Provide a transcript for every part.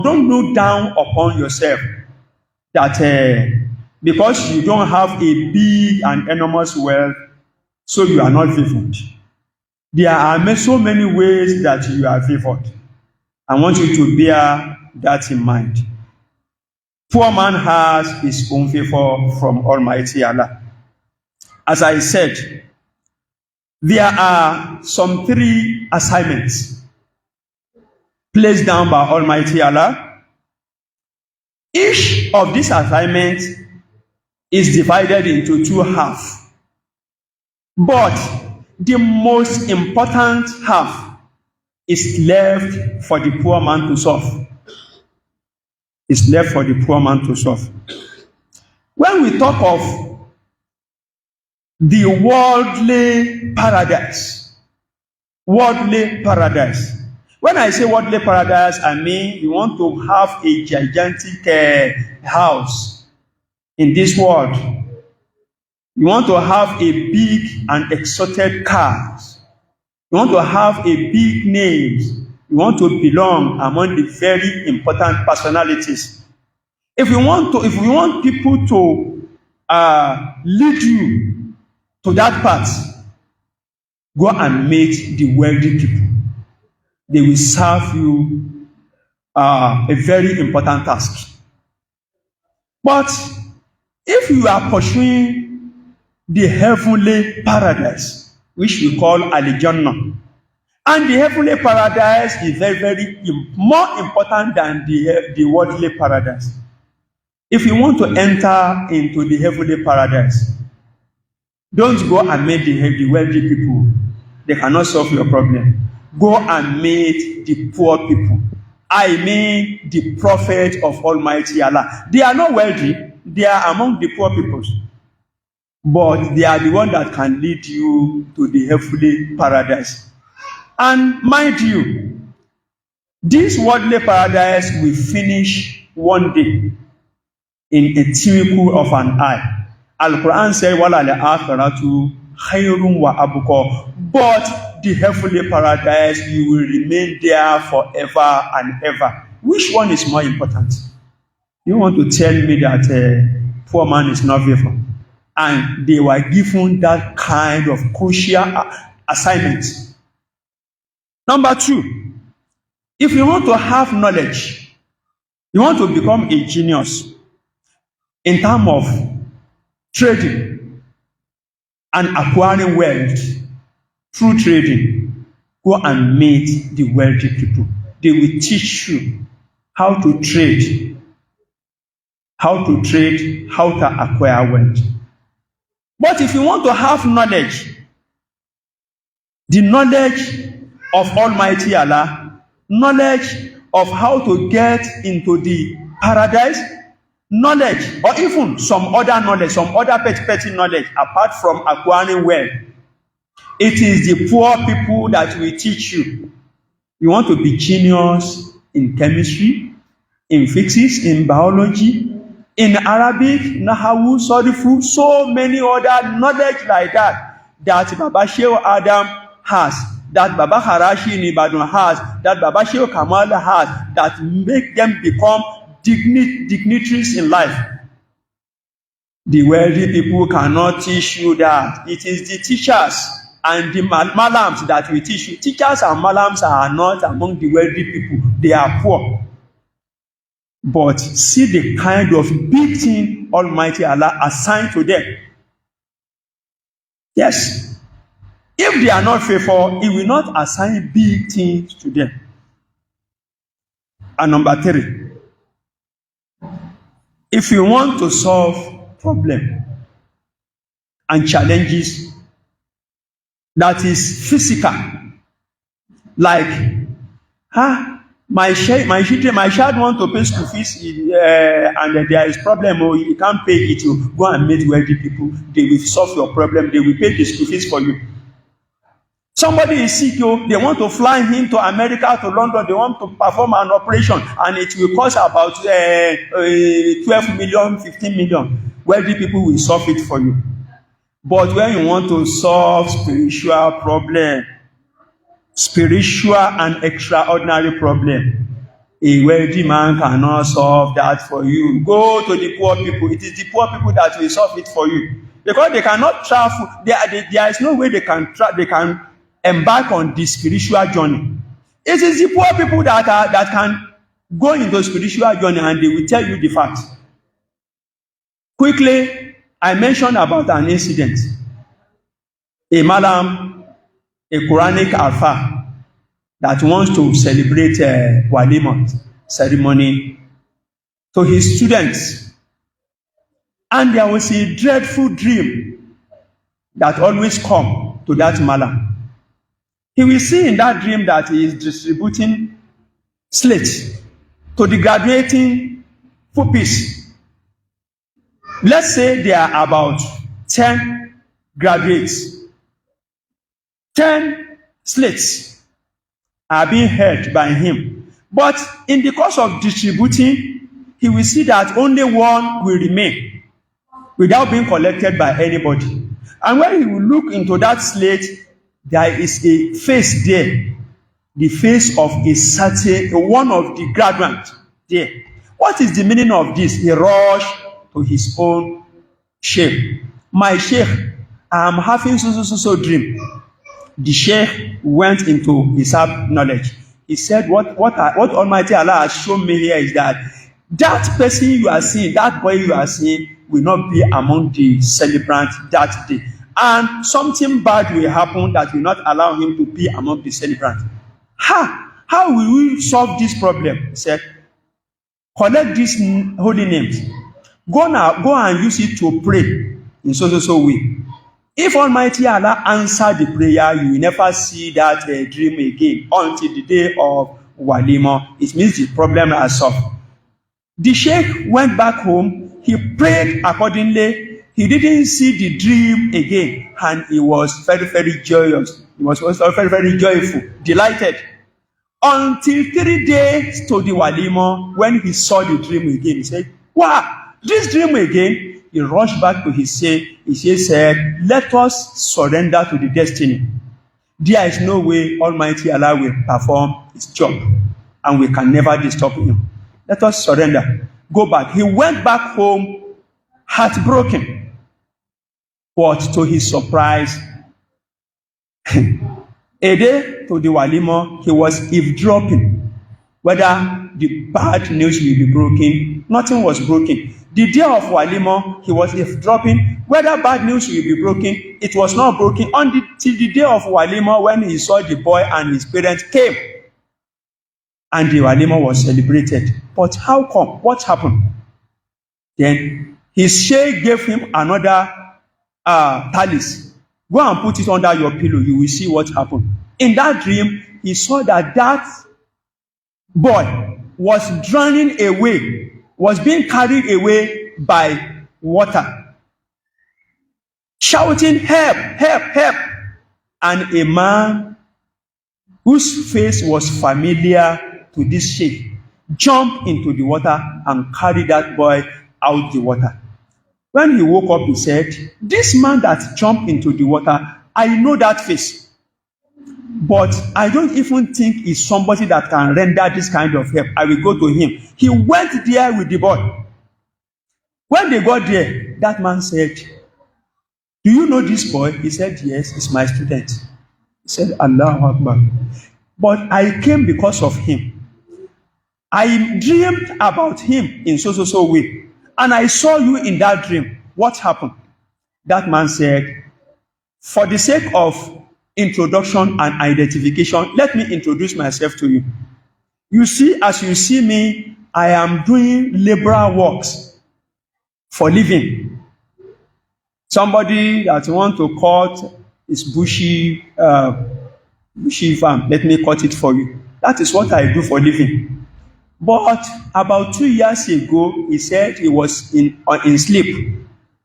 Don't look down upon yourself that because you don't have a big and enormous wealth, so you are not favored. There are so many ways that you are favored. I want you to bear that in mind. Poor man has his own favor from Almighty Allah. As I said, there are some 3 assignments placed down by Almighty Allah. Each of these assignments is divided into 2 halves. But the most important half is left for the poor man to solve. It's left for the poor man to solve. When we talk of the worldly paradise, when I say worldly paradise, I mean you want to have a gigantic house in this world. You want to have a big and exalted cars. You want to have a big names. You want to belong among the very important personalities. If we want people to lead you to that path, go and meet the wealthy people. They will serve you a very important task. But if you are pursuing the heavenly paradise, which we call Al-Jannah, and the heavenly paradise is very, very more important than the worldly paradise. If you want to enter into the heavenly paradise, don't go and meet the wealthy people. They cannot solve your problem. Go and meet the poor people. I mean the prophet of Almighty Allah. They are not wealthy. They are among the poor people. But they are the one that can lead you to the heavenly paradise. And mind you, this worldly paradise will finish one day in a twinkle of an eye. Al-Quran says, "Wala al-akhiratu khayrun wa abqa." But the heavenly paradise, you will remain there forever and ever. Which one is more important? You want to tell me that poor man is not favored, and they were given that kind of crucial assignment. Number 2, if you want to have knowledge, you want to become a genius in terms of trading and acquiring wealth through trading, go and meet the wealthy people. They will teach you how to trade, how to acquire wealth. But if you want to have knowledge, the knowledge of Almighty Allah, knowledge of how to get into the paradise, knowledge, or even some other knowledge, some other petty knowledge apart from acquiring wealth, it is the poor people that will teach you. You want to be genius in chemistry, in physics, in biology, in Arabic, Nahawu, Sorifu, so many other knowledge like that Baba Shehu Adam has, that Baba Harashi in Ibadan has, that Baba Shehu Kamal has, that make them become dignitaries in life. The wealthy people cannot teach you that. It is the teachers and the malams that will teach you. Teachers and malams are not among the wealthy people. They are poor. But see the kind of big thing Almighty Allah assigned to them. Yes. If they are not faithful, He will not assign big things to them. And number 3, if you want to solve problems and challenges that is physical, like, my child want to pay school fees and there is problem, or you can't pay it, you go and meet wealthy people. They will solve your problem. They will pay the school fees for you. Somebody is sick, they want to fly him to America, to London, they want to perform an operation, and it will cost about 12 million, 15 million. Wealthy people will solve it for you. But when you want to solve spiritual problem, spiritual and extraordinary problem, A wealthy man cannot solve that for you. Go to the poor people. It is the poor people that will solve it for you. Because they cannot travel. There is no way they can embark on the spiritual journey. It is the poor people that can go into spiritual journey, and they will tell you the facts. Quickly, I mentioned about an incident. A madam, a Quranic alpha, that wants to celebrate Walima ceremony to his students. And there was a dreadful dream that always come to that madam. He will see in that dream that he is distributing slates to the graduating pupils. Let's say there are about 10 graduates. 10 slates are being held by him. But in the course of distributing, he will see that only one will remain without being collected by anybody. And when he will look into that slate, there is a face there, the face of a certain one of the graduates there. What is the meaning of this? He rushed to his own sheikh. My sheikh, I am having so dream. The sheikh went into his knowledge. He said, what Almighty Allah has shown me here is that person you are seeing, that boy you are seeing, will not be among the celebrants that day. And something bad will happen that will not allow him to be among the celebrants. How will we solve this problem? He said, collect these holy names. Go and use it to pray in so way. If Almighty Allah answer the prayer, you will never see that dream again until the day of Walima. It means the problem is solved. The sheikh went back home. He prayed accordingly. He didn't see the dream again, and he was very, very joyous. He was also very, very joyful, delighted. Until 3 days to the Walima, when he saw the dream again, he said, wow, this dream again. He rushed back to his say. He said, let us surrender to the destiny. There is no way Almighty Allah will perform his job, and we can never disturb him. Let us surrender. Go back. He went back home heartbroken. But to his surprise, a day to the Walima, he was eavesdropping whether the bad news will be broken. Nothing was broken. The day of Walima, he was eavesdropping whether bad news will be broken. It was not broken until the day of Walima, when he saw the boy and his parents came, and the Walima was celebrated. But how come? What happened? Then his sheikh gave him another talis. Go and put it under your pillow. You will see what happened. In that dream, he saw that boy was drowning away, was being carried away by water, shouting, help, help, help. And a man whose face was familiar to this sheikh jumped into the water and carried that boy out the water. When he woke up, he said, this man that jumped into the water, I know that face, but I don't even think he's somebody that can render this kind of help. I will go to him. He went there with the boy. When they got there, that man said, do you know this boy? He said, yes, he's my student. He said, Allahu Akbar. But I came because of him. I dreamed about him in so way. And I saw you in that dream. What happened? That man said, for the sake of introduction and identification, let me introduce myself to you. You see, as you see me, I am doing liberal works for living. Somebody that want to cut his bushy farm, let me cut it for you. That is what I do for living. But about 2 years ago, he said he was in sleep.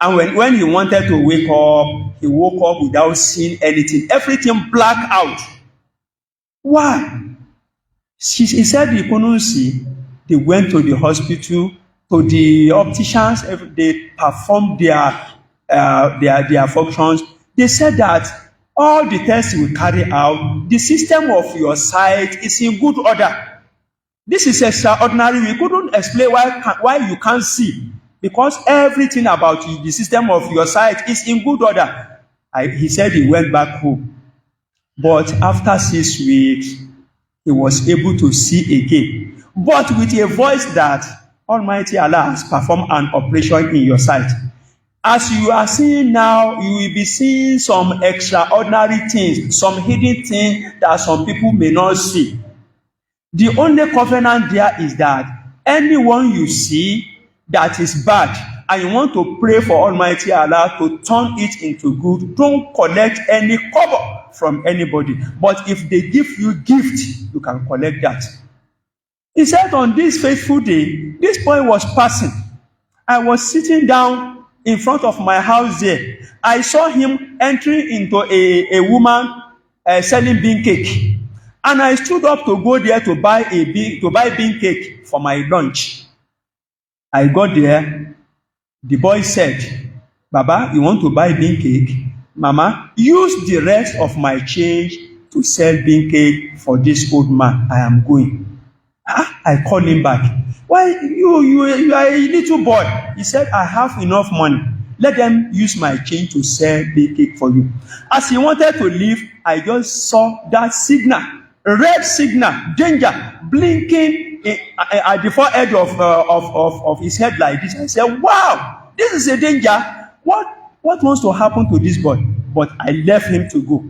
And when he wanted to wake up, he woke up without seeing anything. Everything black out. Why? He said he couldn't see. They went to the hospital, to the opticians. They performed their functions. They said that all the tests you will carry out, the system of your sight is in good order. This is extraordinary. We couldn't explain why you can't see, because everything about the system of your sight is in good order. He said he went back home, but after 6 weeks, he was able to see again, but with a voice that Almighty Allah has performed an operation in your sight. As you are seeing now, you will be seeing some extraordinary things, some hidden things that some people may not see. The only covenant there is that anyone you see that is bad and you want to pray for Almighty Allah to turn it into good, don't collect any cover from anybody. But if they give you gift, you can collect that. He said on this faithful day, this boy was passing. I was sitting down in front of my house there. I saw him entering into a woman selling bean cake. And I stood up to go there to buy bean cake for my lunch. I got there. The boy said, Baba, you want to buy bean cake? Mama, use the rest of my change to sell bean cake for this old man. I am going. I called him back. Why, you are a little boy. He said, I have enough money. Let them use my change to sell bean cake for you. As he wanted to leave, I just saw that signal, red signal, danger, blinking at the forehead of his head like this. I said, wow, this is a danger. What wants to happen to this boy? But I left him to go.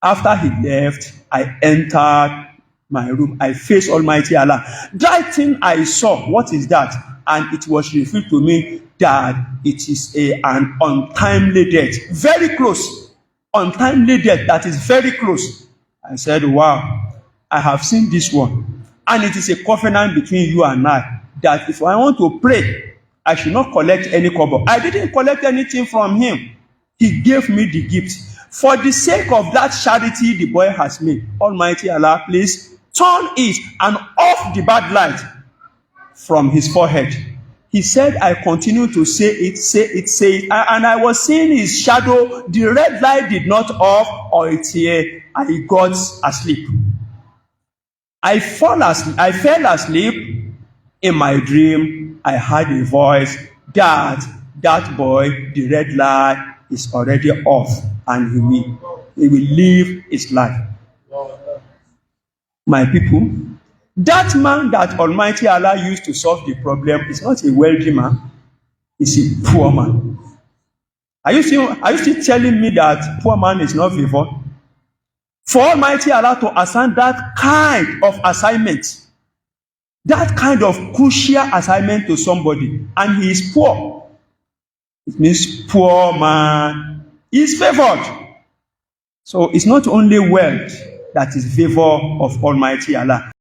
After he left, I entered my room. I faced Almighty Allah. That thing I saw, what is that? And it was revealed to me that it is an untimely death. Very close. Untimely death that is very close. I said, wow, I have seen this one. And it is a covenant between you and I that if I want to pray, I should not collect any kobo. I didn't collect anything from him. He gave me the gift. For the sake of that charity the boy has made, Almighty Allah, please turn it and off the bad light from his forehead. He said, I continue to say it, and I was seeing his shadow. The red light did not off, or it's here. I got asleep. I fell asleep. In my dream, I heard a voice that boy, the red light is already off, and he will live his life. My people, that man that Almighty Allah used to solve the problem is not a wealthy man, he's a poor man. Are you still telling me that poor man is not favored? For Almighty Allah to assign that kind of assignment, that kind of crucial assignment to somebody, and he is poor, it means poor man is favored. So it's not only wealth that is favor of Almighty Allah.